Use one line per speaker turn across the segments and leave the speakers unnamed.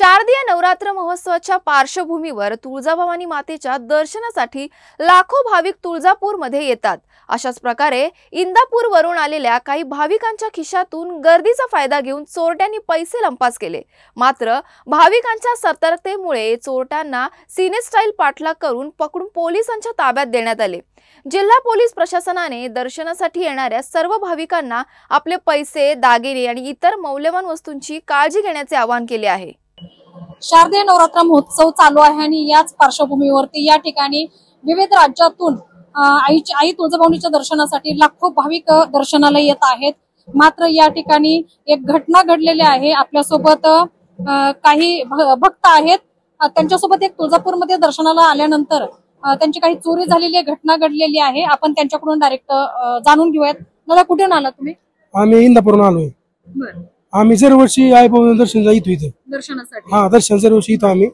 शारदीय नवरात्र महोत्सवाच्या पार्श्वभूमीवर तुळजाभवानी मातेच्या दर्शनासाठी लाखो भाविक तुळजापूरमध्ये येतात। अशाच प्रकारे इंदापूरवरून आलेल्या काही भाविकांच्या खिशातून गर्दीचा फायदा घेऊन चोरट्यांनी पैसे लंपास केले। मात्र भाविकांच्या सतर्कतेमुळे चोरट्यांना सिनेस्टाईल पाठलाग करून पकडून पोलिसांच्या ताब्यात देण्यात आले। जिल्हा पोलीस प्रशासनाने दर्शनासाठी येणाऱ्या सर्व भाविकांना आपले पैसे, दागिने आणि इतर मौल्यवान वस्तूंची काळजी घेण्याचे आवाहन केले आहे।
शारदीय नवरात्र महोत्सव चालू आहे आणि याच पार्श्वभूमीवरती या ठिकाणी विविध राज्यातून आई तुळजाभवानीच्या दर्शनासाठी लाखो भाविक दर्शनाला येत आहेत। मात्र या ठिकाणी एक घटना घडलेली आहे। आपल्यासोबत काही भक्त आहेत, त्यांच्यासोबत एक तुळजापूरमध्ये दर्शनाला आल्यानंतर त्यांची काही चोरी झालेली घटना घडलेली आहे। आपण त्यांच्याकडून डायरेक्ट जाणून घेऊयात। दादा, कुठून आला तुम्ही?
आम्ही इंदापूरहून आलोय।
बरं,
आम्ही दरवर्षी आई भवानी दर्शनाला येतो इथे
दर्शनासाठी।
हा, दर्शन दरवर्षी येतो आम्ही।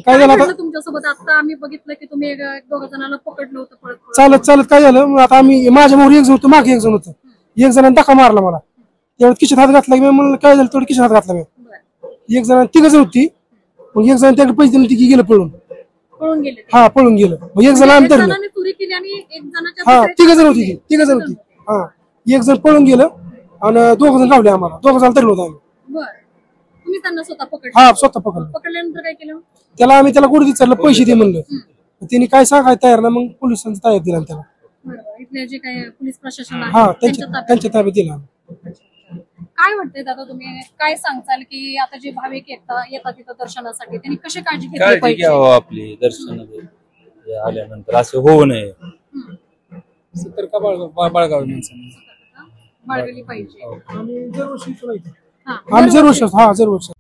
काय झालं आता
तुमच्यासोबत? आता आम्ही बघितलं की तुम्ही दोघं जणांना पकडलं होतं पळत
चालत चालत। काय झालं आता आम्ही माझ्या मोहर एक जण होतो, मागे एक जण होतं। एक जणांनी धक्का मारला मला, तेवढं खिशात हात घातला की मी म्हणलं काय झालं, तेवढं खिशात हात घातला मी। एक जण तिघ जण होती, मग एक जण त्याकडे पैसे दिले ती गेलं पळून
गेले।
हा, पळून गेलं। मग एक जण आम्ही धरलं।
चोरी केली आणि एक जणाच्या
हा, तिघ जण होती। हा, एक जण पळून गेलं आणि दोघ जण लावले आम्हाला। दोघ जण धरलो होतो आम्ही।
बरं, तुम्ही त्यांना स्वतः पकडलं?
हा, स्वतः पकडलं।
पकडल्यानंतर काय केलं?
त्याला त्याला गोडी विचारलं, पैसे दे म्हणलं। त्यांनी काय सांगायला तयार ना, मग पोलिसांचा ताब्यात दिला त्याला।
बरोबर, इथले जे काही पोलीस प्रशासन आहे
हा, त्यांच्या ताब्यात दिला।
काय वाटतंय दादा, तुम्ही काय सांगताल की आता जे भाविक येतात तिथं दर्शनासाठी, त्यांनी कशी काळजी घेतली पाहिजे?
आपली दर्शनामध्ये आल्यानंतर असं होऊ नये,
सतर्क बाळगावी माणसांनी।
बाळगली पाहिजे।
आम्ही दरवर्षी
हा,
दरवर्षी